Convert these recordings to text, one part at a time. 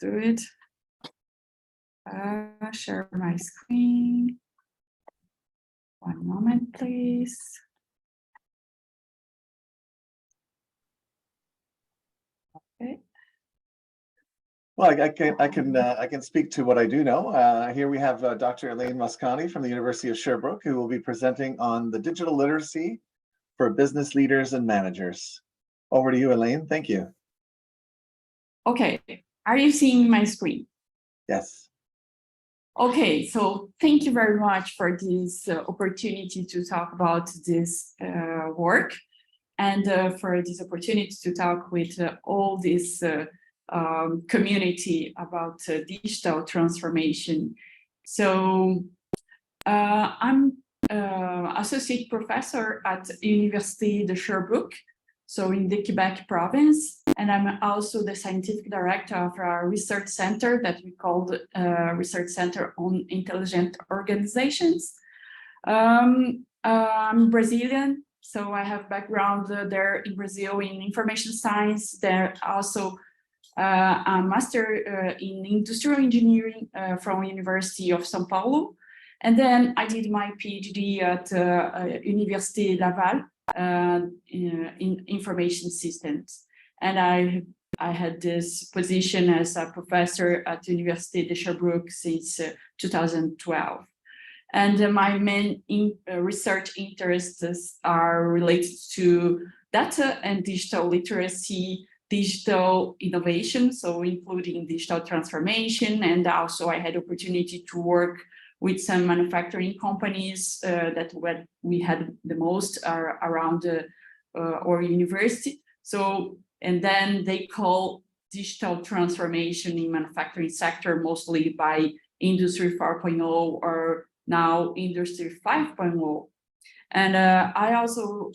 do it. Share my screen. One moment, please. Okay. Well, I can speak to what I do know. Here we have Dr. Elaine Mosconi from the University of Sherbrooke, who will be presenting on the digital literacy for business leaders and managers. Over to you, Elaine. Thank you. Okay, are you seeing my screen? Yes. Okay, so thank you very much for this opportunity to talk about this work and for this opportunity to talk with all this community about digital transformation. So I'm associate professor at University de Sherbrooke, so in the Quebec province, and I'm also the scientific director of our research center that we call the Research Center on Intelligent Organizations. I'm Brazilian, so I have background there in Brazil in information science. There also a master in industrial engineering from University of São Paulo. And then I did my PhD at Université Laval in information systems. And I had this position as a professor at Université de Sherbrooke since 2012. And my main research interests are related to data and digital literacy, digital innovation, so including digital transformation. And also I had opportunity to work with some manufacturing companies that we had the most around our university. So, and then they call digital transformation in manufacturing sector mostly by Industry 4.0 or now Industry 5.0. And I also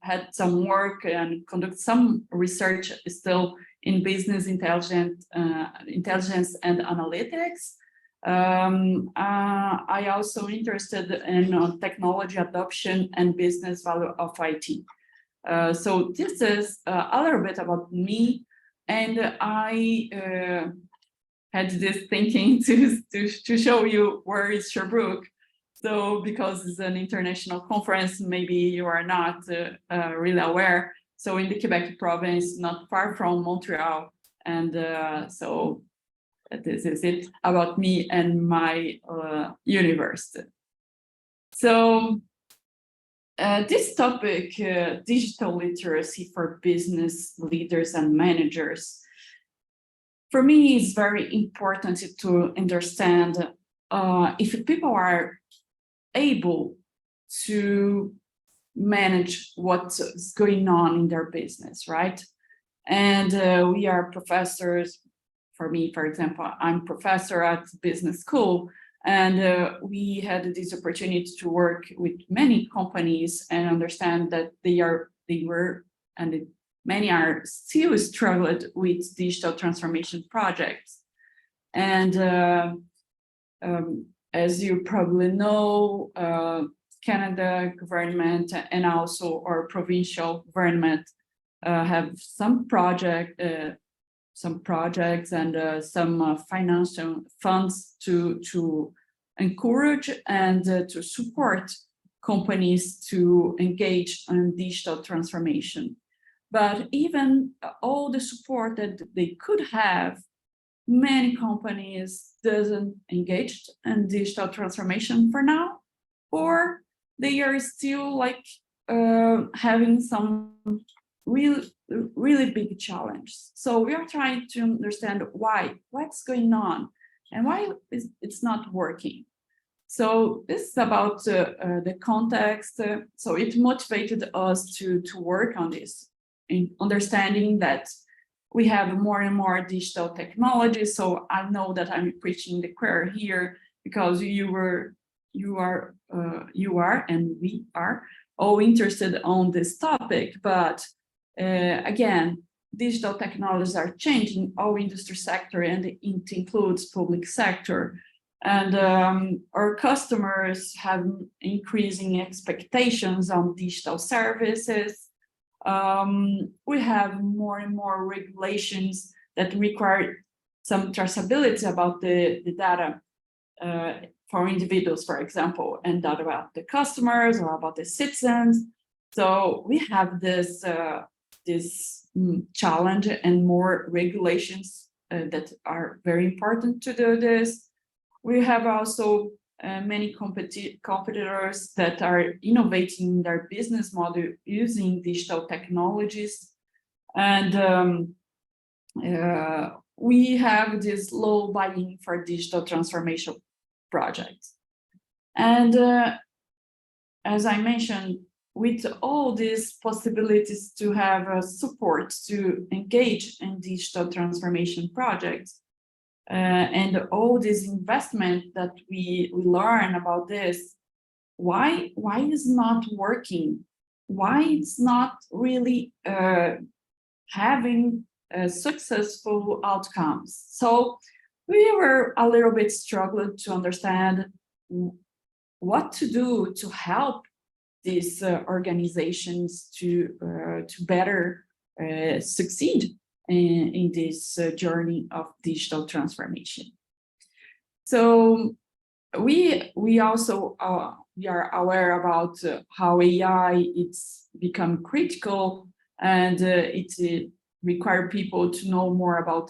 had some work and conduct some research still in business intelligence and analytics. I also interested in technology adoption and business value of IT. So this is a little bit about me, and I had this thinking to show you where is Sherbrooke. So because it's an international conference, maybe you are not really aware. So in the Quebec province, not far from Montreal, and so this is it about me and my university. So this topic, digital literacy for business leaders and managers, for me is very important to understand if people are able to manage what's going on in their business, right? And we are professors. For me, for example, I'm professor at business school, and we had this opportunity to work with many companies and understand that many are still struggled with digital transformation projects. And as you probably know, Canada government and also our provincial government have some projects and some financial funds to encourage and to support companies to engage in digital transformation. But even all the support that they could have, many companies doesn't engage in digital transformation for now, or they are still like having some really big challenge. So we are trying to understand what's going on and why it's not working. So this is about the context. So it motivated us to work on this, in understanding that we have more and more digital technology. So I know that I'm preaching the choir here because you are and we are all interested on this topic. But again, digital technologies are changing our industry sector, and it includes public sector. And our customers have increasing expectations on digital services. We have more and more regulations that require some traceability about the data for individuals, for example, and data about the customers or about the citizens. So we have this challenge and more regulations that are very important to do this. We have also many competitors that are innovating their business model using digital technologies. And we have this low buy-in for digital transformation projects. And as I mentioned, with all these possibilities to have support to engage in digital transformation projects, and all this investment that we learn about this, why is not working? Why it's not really having successful outcomes? So we were a little bit struggling to understand what to do to help these organizations to better succeed in this journey of digital transformation. So we also we are aware about how AI it's become critical, and it requires people to know more about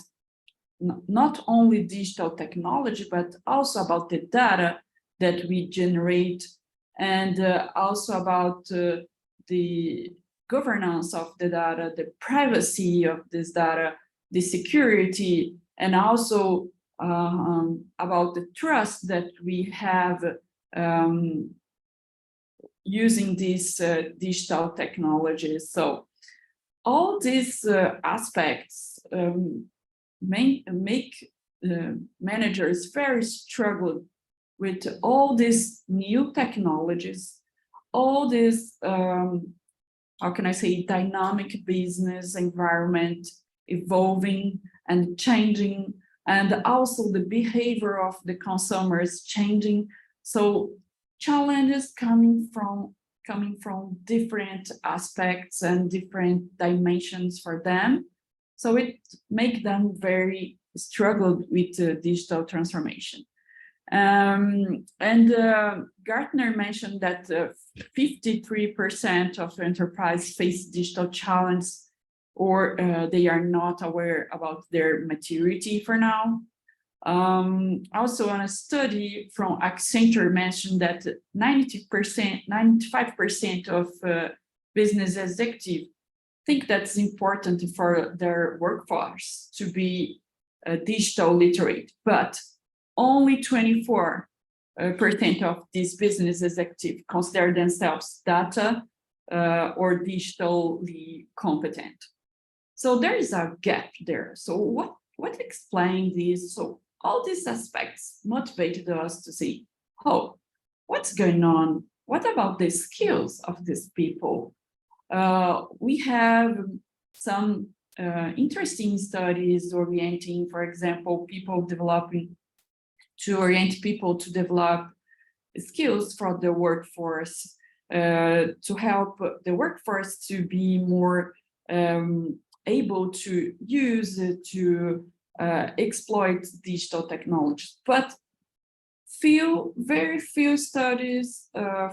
not only digital technology, but also about the data that we generate, and also about the governance of the data, the privacy of this data, the security, and also about the trust that we have using these digital technologies. So all these aspects make managers very struggle with all these new technologies, all this, how can I say, dynamic business environment evolving and changing, and also the behavior of the consumers changing. So challenges coming from different aspects and different dimensions for them. So it makes them very struggled with digital transformation. And Gartner mentioned that 53% of enterprise face digital challenges, or they are not aware about their maturity for now. Also, on a study from Accenture mentioned that 95% of business executives think that's important for their workforce to be digital literate, but only 24% of these business executives consider themselves data or digitally competent. So there is a gap there. So what explains this? So all these aspects motivated us to see, oh, what's going on? What about the skills of these people? We have some interesting studies orienting, for example, to orient people to develop skills for the workforce, to help the workforce to be more able to use to exploit digital technologies. But very few studies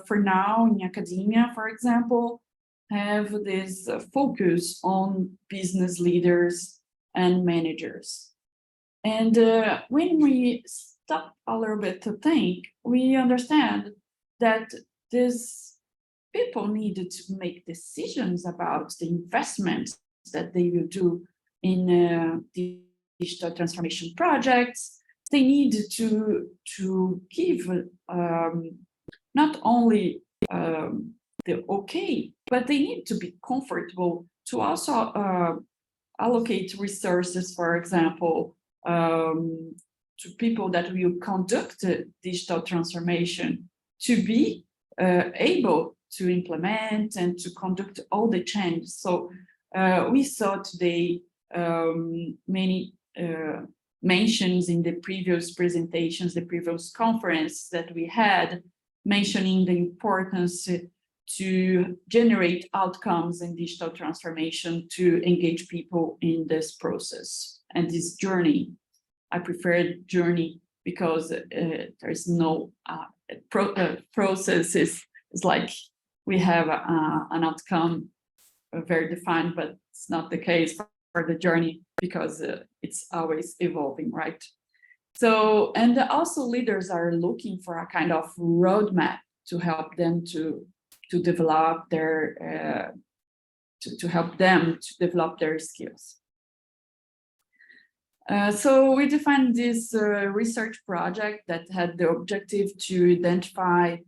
for now in academia, for example, have this focus on business leaders and managers. And when we stop a little bit to think, we understand that these people needed to make decisions about the investments that they will do in digital transformation projects. They need to give not only the okay, but they need to be comfortable to also allocate resources, for example, to people that will conduct digital transformation to be able to implement and to conduct all the changes. So we saw today many mentions in the previous presentations, the previous conference that we had, mentioning the importance to generate outcomes in digital transformation to engage people in this process and this journey. I prefer journey because there's no process. It's like we have an outcome very defined, but it's not the case for the journey because it's always evolving, right? So, and also leaders are looking for a kind of roadmap to help them to develop their to help them to develop their skills. So we defined this research project that had the objective to identify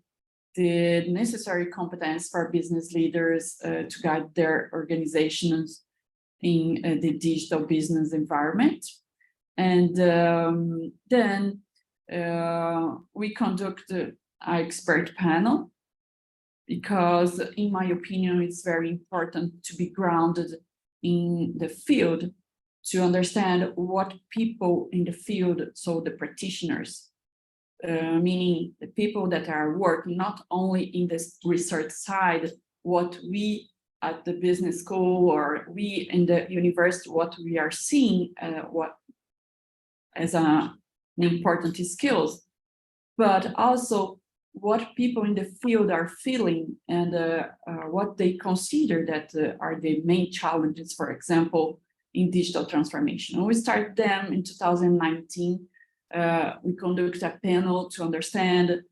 the necessary competence for business leaders to guide their organizations in the digital business environment. And then we conduct an expert panel because, in my opinion, it's very important to be grounded in the field to understand what people in the field, so the practitioners, meaning the people that are working not only in this research side, what we at the business school or we in the university, what we are seeing, what as an important skills, but also what people in the field are feeling and what they consider that are the main challenges, for example, in digital transformation. We started them in 2019. We conduct a panel to understand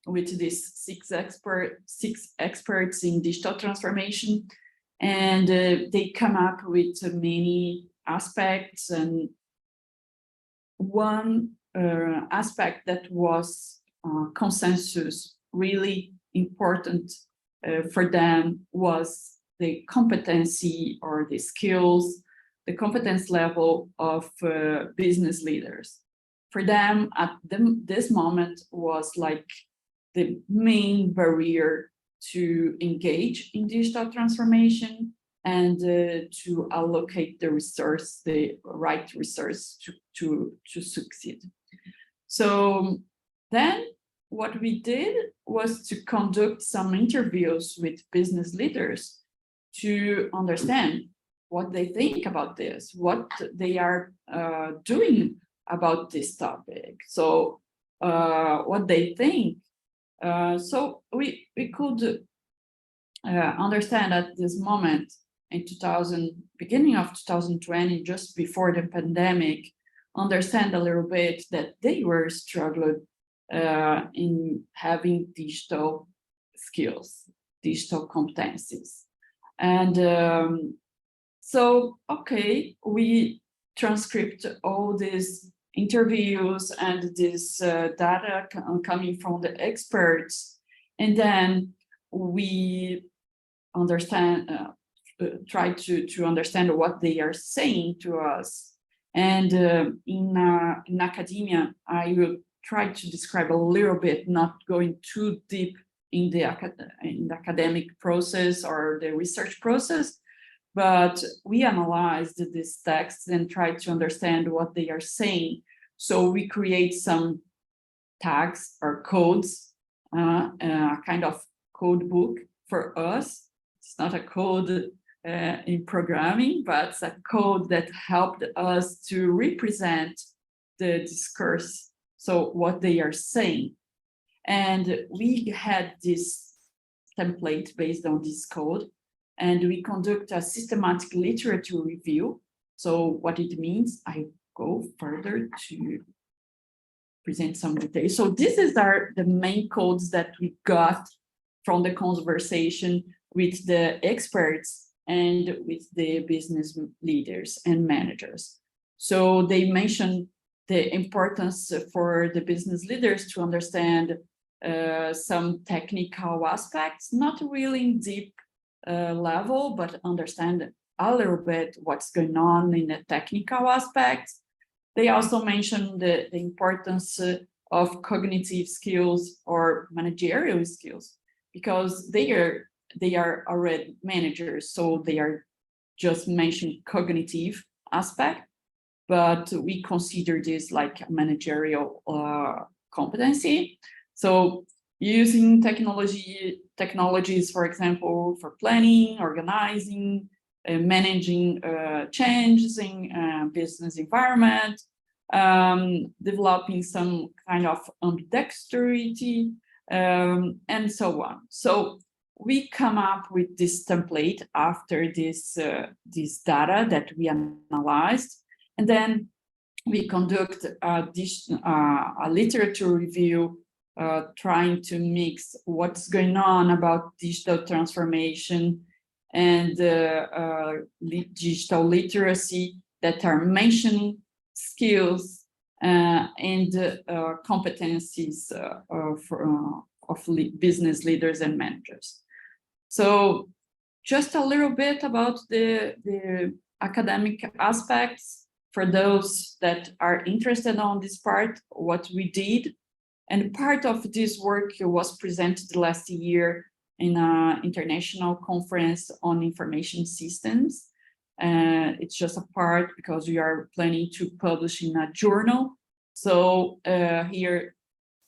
with these six experts in digital transformation, and they come up with many aspects. And one aspect that was consensus really important for them was the competency or the skills, the competence level of business leaders. For them, at this moment was like the main barrier to engage in digital transformation and to allocate the resource, the right resource to succeed. So then what we did was to conduct some interviews with business leaders to understand what they think about this, what they are doing about this topic. So what they think. So we could understand at this moment in beginning of 2020, just before the pandemic, understand a little bit that they were struggling in having digital skills, digital competencies. And so, okay, we transcript all these interviews and this data coming from the experts, and then we understand, try to understand what they are saying to us. And in academia, I will try to describe a little bit, not going too deep in the academic process or the research process, but we analyzed these texts and tried to understand what they are saying. So we create some tags or codes, a kind of code book for us. It's not a code in programming, but it's a code that helped us to represent the discourse, so what they are saying. And we had this template based on this code, and we conduct a systematic literature review. So what it means, I go further to present some details. So this is the main codes that we got from the conversation with the experts and with the business leaders and managers. So they mentioned the importance for the business leaders to understand some technical aspects, not really in deep level, but understand a little bit what's going on in the technical aspects. They also mentioned the importance of cognitive skills or managerial skills, because they are already managers, so they are just mentioning cognitive aspect, but we consider this like a managerial competency. So using technologies, for example, for planning, organizing, managing changes in business environment, developing some kind of ambidexterity, and so on. So we come up with this template after this data that we analyzed, and then we conduct a literature review, trying to mix what's going on about digital transformation and digital literacy that are mentioning skills and competencies of business leaders and managers. So just a little bit about the academic aspects for those that are interested on this part, what we did. And part of this work was presented last year in an international conference on information systems. It's just a part because we are planning to publish in a journal. So here,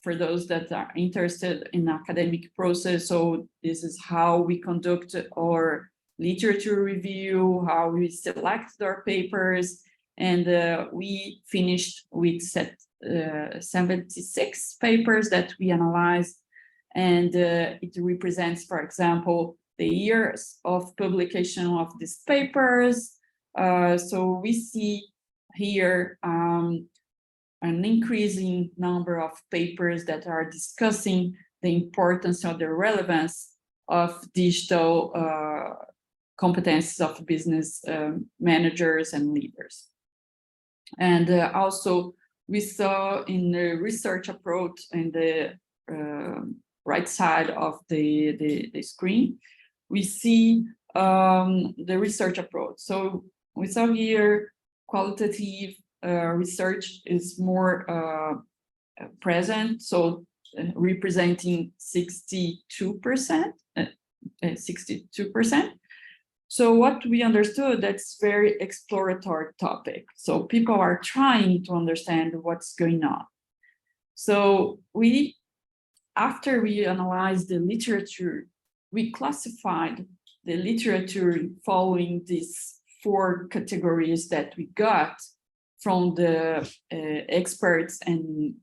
for those that are interested in academic process, so this is how we conduct our literature review, how we select our papers, and we finished with 76 papers that we analyzed, and it represents, for example, the years of publication of these papers. So we see here an increasing number of papers that are discussing the importance or the relevance of digital competencies of business managers and leaders. And also we saw in the research approach in the right side of the screen, we see the research approach. So we saw here qualitative research is more present, so representing 62%. So what we understood, that's very exploratory topic. So people are trying to understand what's going on. So after we analyzed the literature, we classified the literature following these 4 categories that we got from the experts and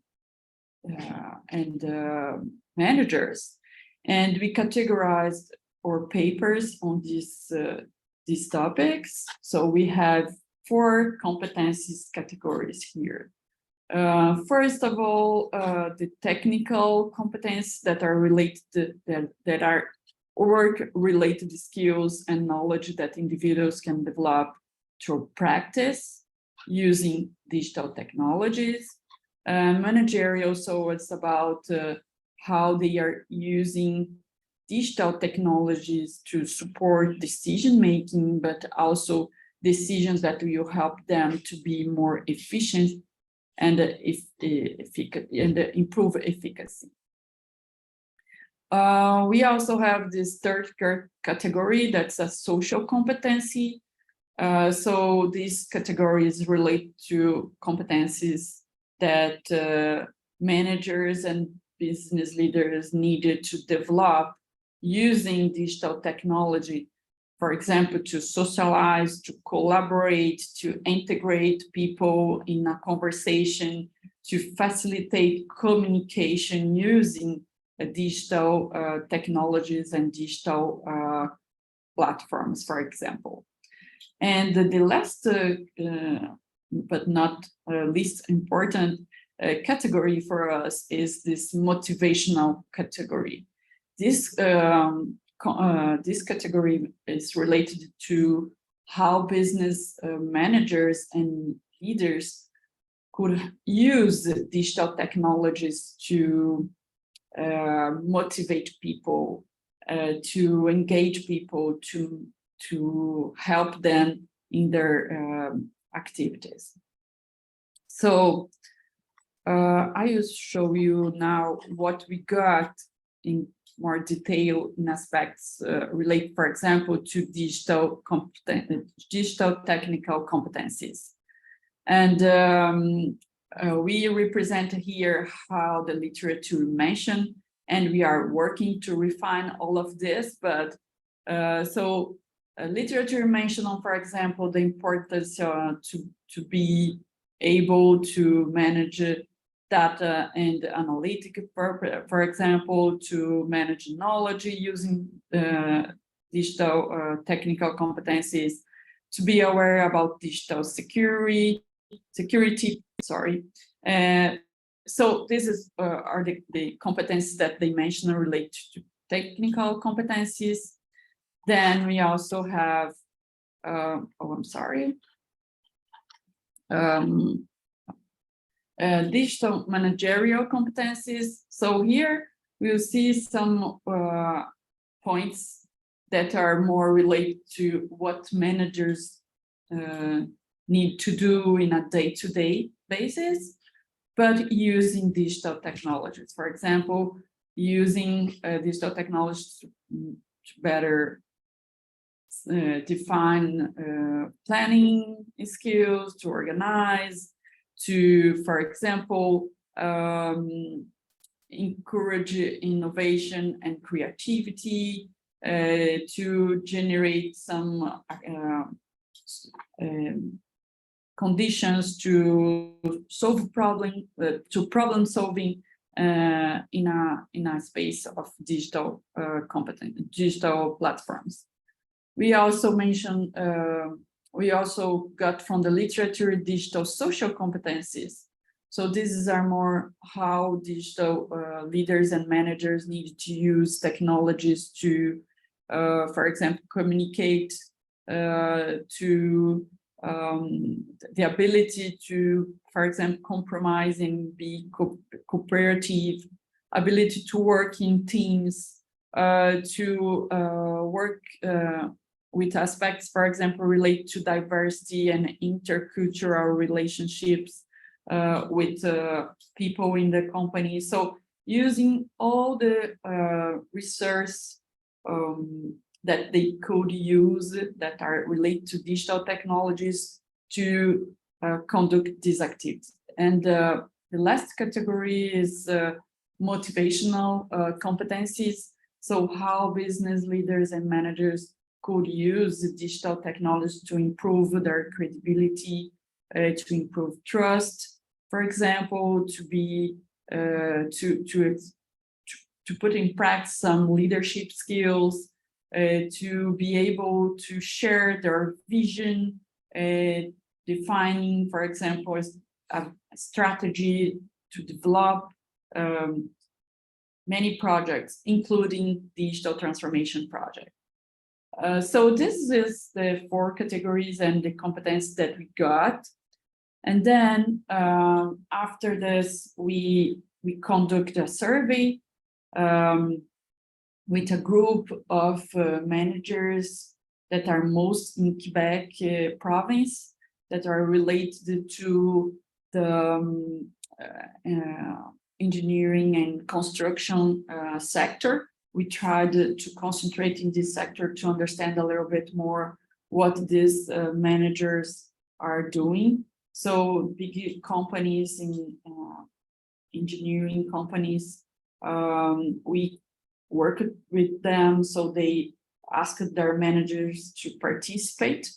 managers, and we categorized our papers on these topics. So we have 4 competencies categories here. First of all, the technical competence that are related that are work-related skills and knowledge that individuals can develop through practice using digital technologies. Managerial, so it's about how they are using digital technologies to support decision-making, but also decisions that will help them to be more efficient and improve efficacy. We also have this third category, that's a social competency. So these categories relate to competencies that managers and business leaders needed to develop using digital technology, for example, to socialize, to collaborate, to integrate people in a conversation, to facilitate communication using digital technologies and digital platforms, for example. And the last, but not least important category for us is this motivational category. This category is related to how business managers and leaders could use digital technologies to motivate people, to engage people, to help them in their activities. So I will show you now what we got in more detail in aspects relate, for example, to digital technical competencies. And we represent here how the literature mentioned, and we are working to refine all of this. But so literature mentioned on, for example, the importance to be able to manage data and analytic, for example, to manage knowledge using digital technical competencies, to be aware about digital security, sorry. So this is are the competencies that they mention relate to technical competencies. Then we also have, digital managerial competencies. So here we'll see some points that are more related to what managers need to do in a day-to-day basis, but using digital technologies. For example, using digital technologies to better define planning skills, to organize, to, for example, encourage innovation and creativity, to generate some conditions to solve problem solving in a space of digital digital platforms. We also mentioned, we also got from the literature digital social competencies. So these are more how digital leaders and managers need to use technologies to, for example, communicate, to the ability to, for example, compromise and be cooperative, ability to work in teams, to work with aspects, for example, relate to diversity and intercultural relationships with people in the company. So using all the resources that they could use that are related to digital technologies to conduct these activities. And the last category is motivational competencies. So how business leaders and managers could use digital technology to improve their credibility, to improve trust, for example, to be to put in practice some leadership skills, to be able to share their vision, defining, for example, a strategy to develop many projects, including digital transformation project. So this is the 4 categories and the competence that we got. And then after this, we conduct a survey with a group of managers that are most in Quebec province, that are related to the engineering and construction sector. We tried to concentrate in this sector to understand a little bit more what these managers are doing. So big companies in engineering companies, we worked with them, so they asked their managers to participate.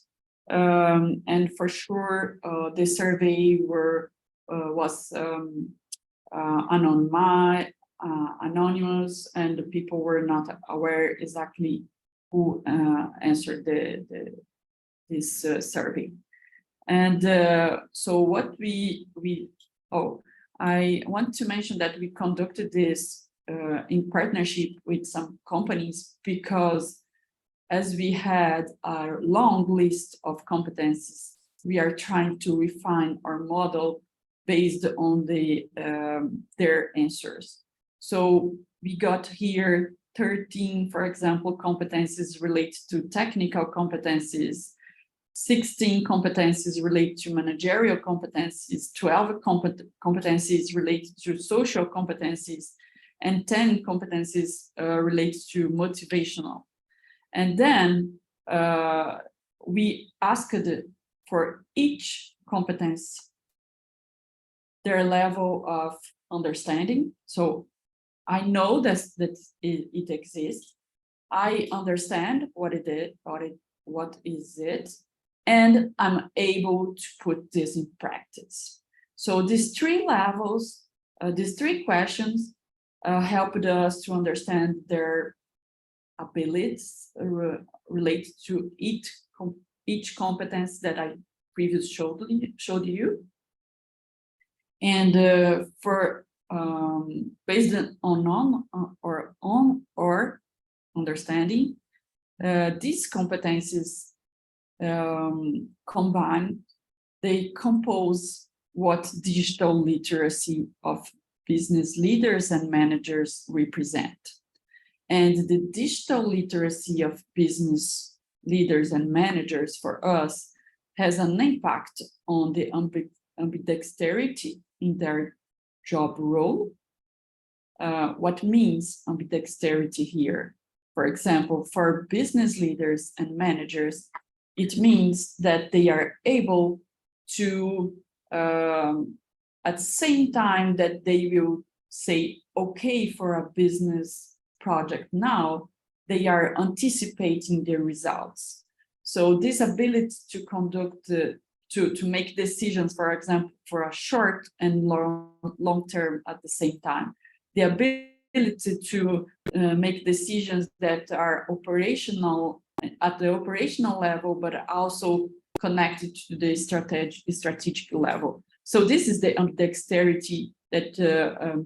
And for sure, the survey was anonymous, and the people were not aware exactly who answered this survey. And so what I want to mention that we conducted this in partnership with some companies, because as we had a long list of competencies, we are trying to refine our model based on their answers. So we got here 13, for example, competencies related to technical competencies, 16 competencies related to managerial competencies, 12 competencies related to social competencies, and 10 competencies related to motivational. And then we asked for each competence their level of understanding. So I know that it exists. I understand what it what is it, and I'm able to put this in practice. So these three levels, these three questions helped us to understand their abilities related to each competence that I previously showed you. And based on understanding, these competencies combined, they compose what digital literacy of business leaders and managers represent. And the digital literacy of business leaders and managers for us has an impact on the ambidexterity in their job role. What means ambidexterity here? For example, for business leaders and managers, it means that they are able to, at the same time that they will say, okay, for a business project now, they are anticipating the results. So this ability to conduct, to make decisions, for example, for a short and long term at the same time, the ability to make decisions that are operational at the operational level, but also connected to the strategic level. So this is the dexterity that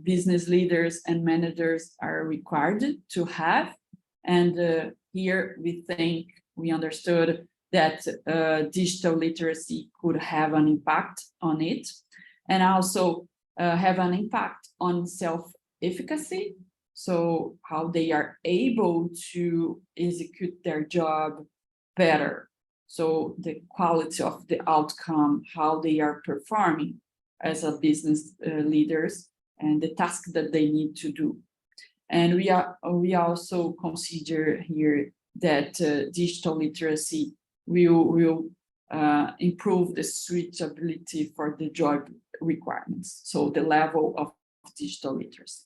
business leaders and managers are required to have. And here we understood that digital literacy could have an impact on it, and also have an impact on self-efficacy. So how they are able to execute their job better. So the quality of the outcome, how they are performing as a business leaders, and the task that they need to do. And we also consider here that digital literacy will improve the suitability for the job requirements. So the level of digital literacy.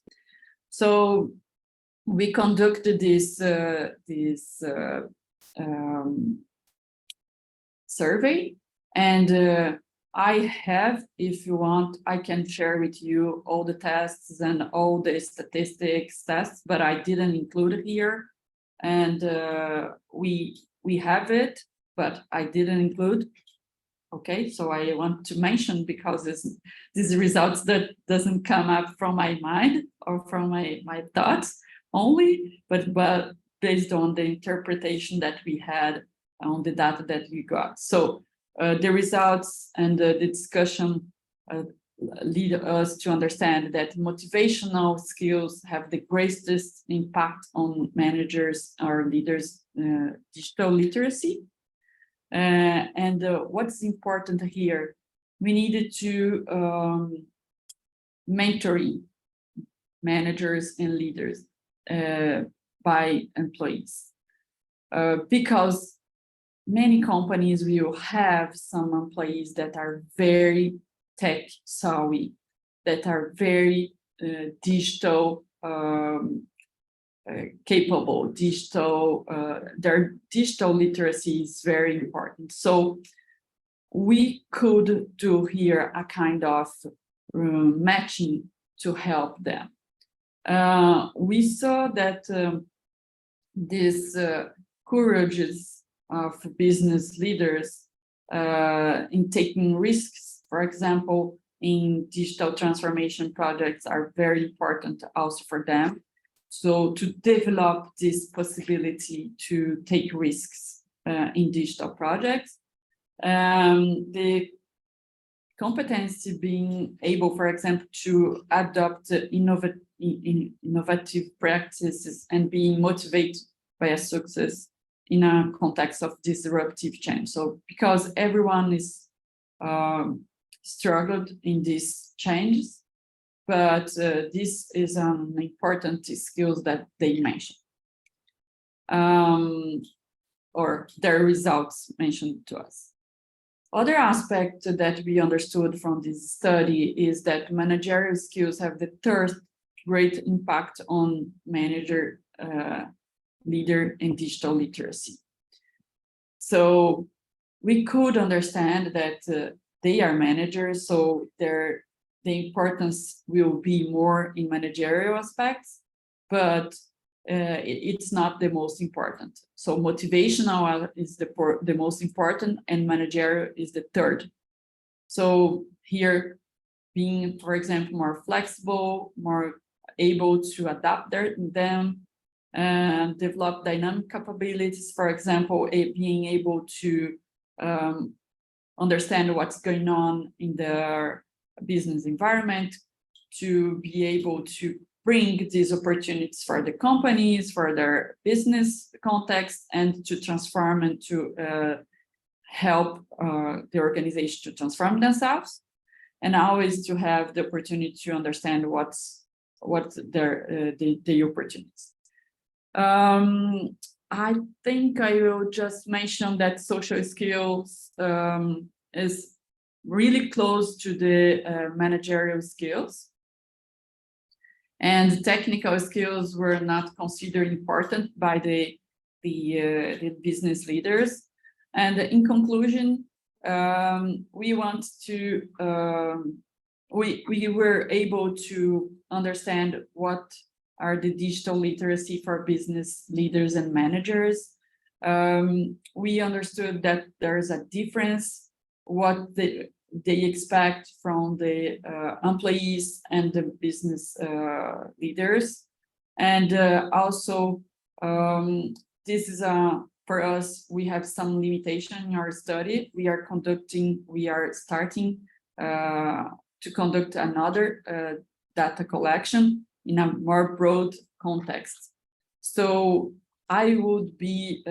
So we conducted this survey, and I have, if you want, I can share with you all the tests and all the statistics tests, but I didn't include it here. And we have it, but I didn't include. Okay, so I want to mention, because these results that doesn't come up from my mind or from my thoughts only, but based on the interpretation that we had on the data that we got. So the results and the discussion lead us to understand that motivational skills have the greatest impact on managers or leaders' digital literacy. And what's important here, we needed to mentoring managers and leaders by employees, because many companies will have some employees that are very tech savvy, that are very digital capable, their digital literacy is very important. So we could do here a kind of matching to help them. We saw that this courages of business leaders in taking risks, for example, in digital transformation projects, are very important also for them. So to develop this possibility to take risks in digital projects, the competency being able, for example, to adopt innovative practices and being motivated by a success in a context of disruptive change. So because everyone is struggled in these changes, but this is an important skills that they mentioned, or their results mentioned to us. Other aspect that we understood from this study is that managerial skills have the third great impact on manager, leader, and digital literacy. So we could understand that they are managers, so the importance will be more in managerial aspects, but it's not the most important. So motivational is the most important, and managerial is the third. So here, being, for example, more flexible, more able to adapt them, and develop dynamic capabilities, for example, being able to understand what's going on in their business environment, to be able to bring these opportunities for the companies, for their business context, and to transform and to help the organization to transform themselves, and always to have the opportunity to understand what's the opportunities. I think I will just mention that social skills is really close to the managerial skills, and technical skills were not considered important by the business leaders. And in conclusion, we were able to understand what are the digital literacy for business leaders and managers. We understood that there's a difference what they expect from the employees and the business leaders. And also, this is for us, we have some limitation in our study. We are starting to conduct another data collection in a more broad context. So I would be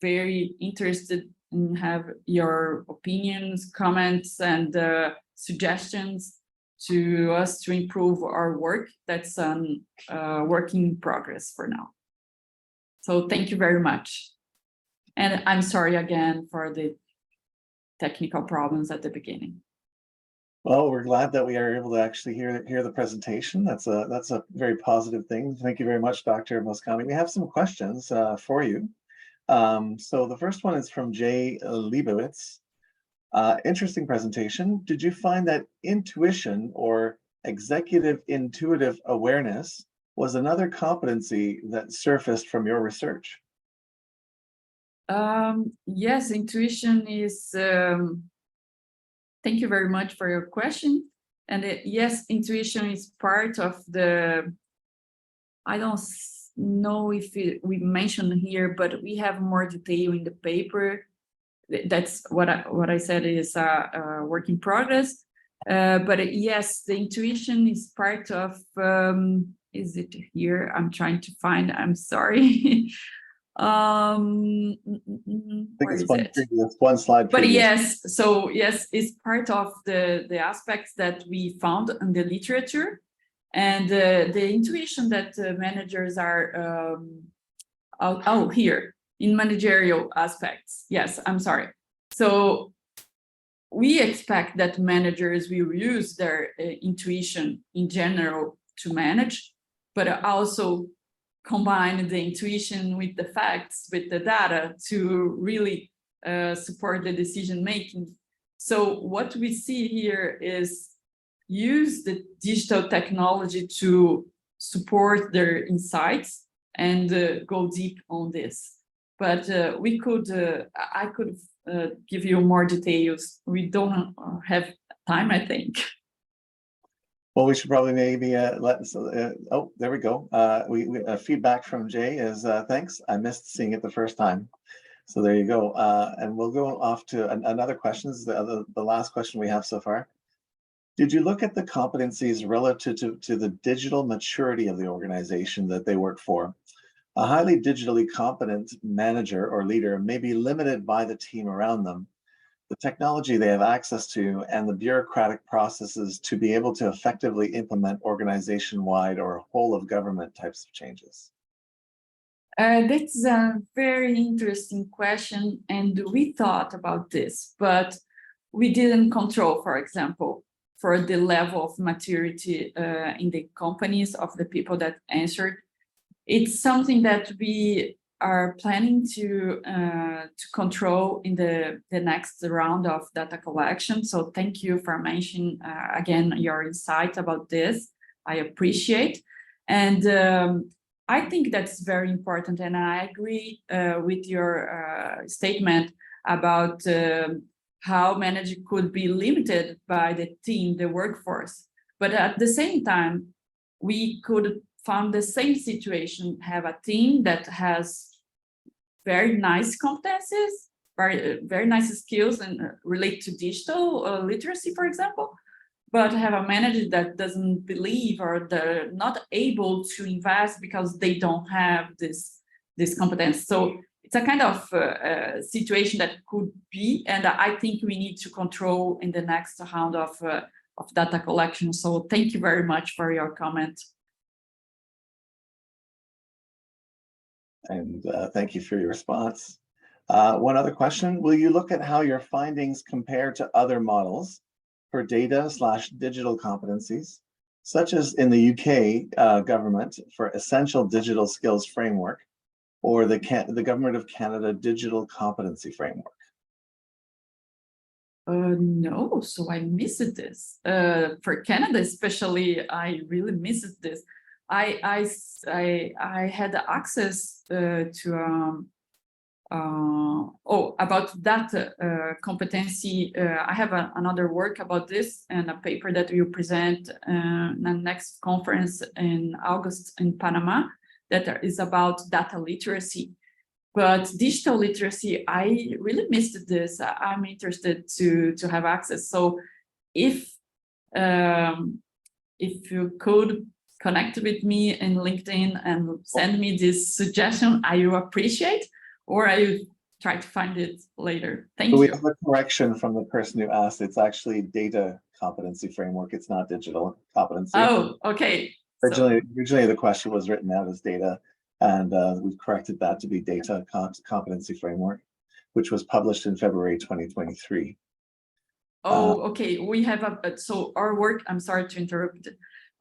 very interested in have your opinions, comments, and suggestions to us to improve our work. That's a work in progress for now. So thank you very much. And I'm sorry again for the technical problems at the beginning. Well, we're glad that we are able to actually hear the presentation. That's a very positive thing. Thank you very much, Dr. Mosconi. We have some questions for you. So the first one is from Jay Leibowitz. Interesting presentation. Did you find that intuition or executive intuitive awareness was another competency that surfaced from your research? Yes, intuition is, thank you very much for your question. And yes, intuition is part of the, I don't know if we mentioned here, but we have more detail in the paper. That's what I said is a work in progress. But yes, the intuition is part of, is it here? I'm trying to find, I'm sorry. I think it's one slide but previous. Yes, so yes, it's part of the aspects that we found in the literature, and the intuition that managers are here in managerial aspects. Yes, I'm sorry. So we expect that managers will use their intuition in general to manage, but also combine the intuition with the facts, with the data to really support the decision making. So what we see here is use the digital technology to support their insights and go deep on this. But I could give you more details. We don't have time, I think. Well, we should probably maybe oh, there we go. Feedback from Jay is thanks. I missed seeing it the first time. So there you go. And we'll go off to another question. This is the last question we have so far. Did you look at the competencies relative to the digital maturity of the organization that they work for? A highly digitally competent manager or leader may be limited by the team around them, the technology they have access to, and the bureaucratic processes to be able to effectively implement organization-wide or whole of government types of changes? That's a very interesting question, and we thought about this, but we didn't control, for example, for the level of maturity in the companies of the people that answered. It's something that we are planning to control in the next round of data collection. So thank you for mentioning again your insight about this. I appreciate, and I think that's very important, and I agree with your statement about how management could be limited by the team, the workforce. But at the same time, we could find the same situation, have a team that has very nice competencies, very nice skills and relate to digital literacy, for example, but have a manager that doesn't believe or they're not able to invest because they don't have this competence. So it's a kind of situation that could be, and I think we need to control in the next round of data collection. So thank you very much for your comment. And thank you for your response. One other question, will you look at how your findings compare to other models for data/digital competencies, such as in the UK government for Essential Digital Skills Framework, or the Government of Canada Digital Competency Framework? No, so I missed this. For Canada especially, I really missed this. I had access to about that competency. I have another work about this and a paper that we will present in the next conference in August in Panama that is about data literacy. But digital literacy, I really missed this. I'm interested to have access. So if you could connect with me in LinkedIn and send me this suggestion, I will appreciate, or I will try to find it later. Thank you. We have a correction from the person who asked. It's actually data competency framework. It's not digital competency. Oh, okay. Originally the question was written out as data, and we've corrected that to be data competency framework, which was published in February 2023. Oh, okay. We have so our work, I'm sorry to interrupt.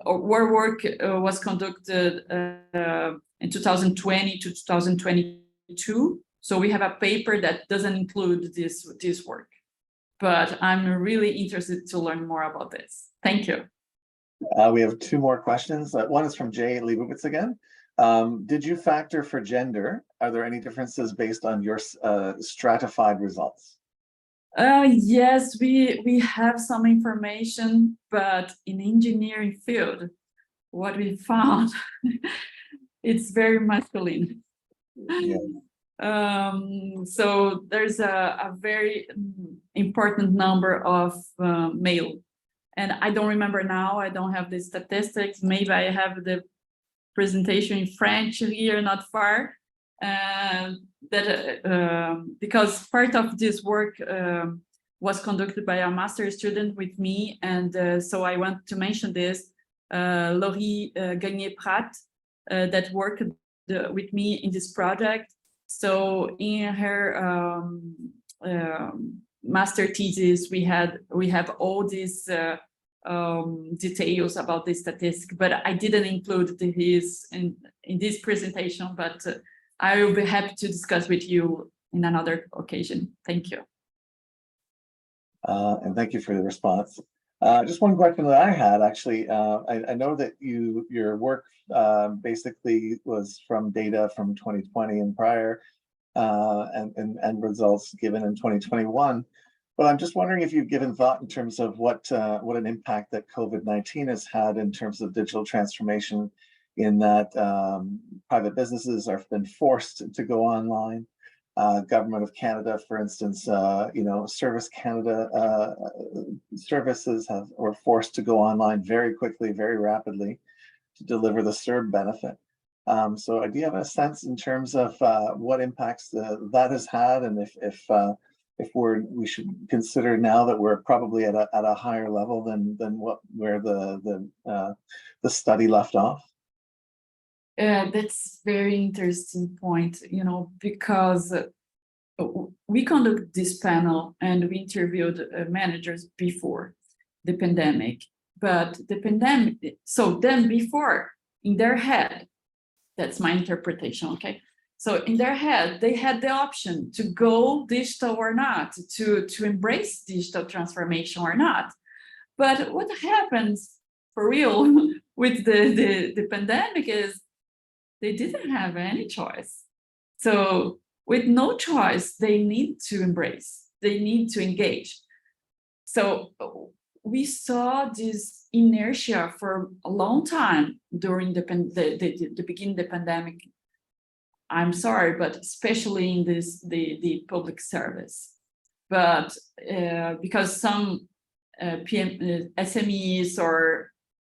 Our work was conducted in 2020 to 2022. So we have a paper that doesn't include this work, but I'm really interested to learn more about this. Thank you. We have two more questions. One is from Jay Leibowitz again. Did you factor for gender? Are there any differences based on your stratified results? Yes, we have some information, but in engineering field, what we found, it's very masculine. Yeah. So there's a very important number of male, and I don't remember now. I don't have the statistics. Maybe I have the presentation in French here, not far. Because part of this work was conducted by a master's student with me, and so I want to mention this, Laurie Gagné-Pratt, that worked with me in this project. So in her master thesis, we have all these details about the statistic, but I didn't include his in this presentation, but I will be happy to discuss with you in another occasion. Thank you. And thank you for the response. Just one question that I had, actually. I know that your work basically was from data from 2020 and prior, and results given in 2021. But I'm just wondering if you've given thought in terms of what an impact that COVID-19 has had in terms of digital transformation, in that private businesses have been forced to go online. Government of Canada, for instance, Service Canada services were forced to go online very quickly, very rapidly to deliver the CERB benefit. So do you have a sense in terms of what impacts that has had, and if we should consider now that we're probably at a higher level than where the study left off? That's very interesting point, because we conducted this panel and we interviewed managers before the pandemic, but the pandemic, so then before in their head, that's my interpretation, okay? So in their head, they had the option to go digital or not, to embrace digital transformation or not. But what happens for real with the pandemic is they didn't have any choice. So with no choice, they need to embrace, they need to engage. So we saw this inertia for a long time during the beginning of the pandemic. I'm sorry, but especially in the public service. But because some SMEs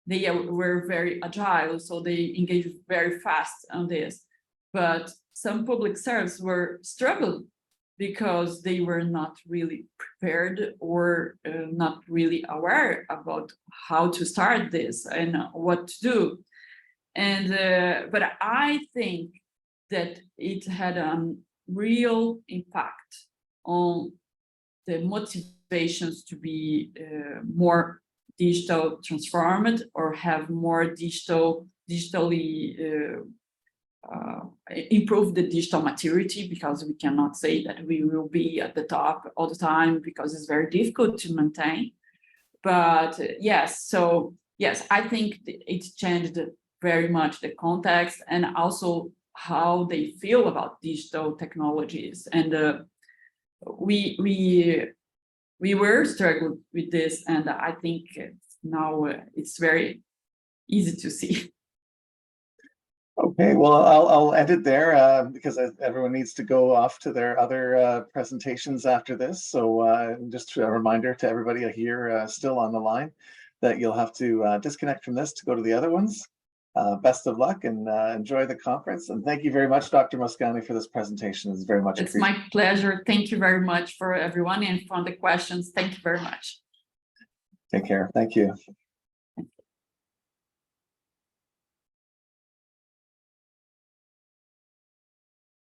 they were very agile, so they engaged very fast on this. But some public service were struggling because they were not really prepared or not really aware about how to start this and what to do. And but I think that it had a real impact on the motivations to be more digital transformed or have more digitally improve the digital maturity, because we cannot say that we will be at the top all the time because it's very difficult to maintain. But yes, so yes, I think it changed very much the context and also how they feel about digital technologies. And we were struggling with this, and I think now it's very easy to see. Okay, well, I'll end it there because everyone needs to go off to their other presentations after this. So just a reminder to everybody here still on the line that you'll have to disconnect from this to go to the other ones. Best of luck and enjoy the conference. And thank you very much, Dr. Mosconi, for this presentation. It's very much appreciated. It's my pleasure. Thank you very much for everyone and for the questions. Thank you very much. Take care. Thank you.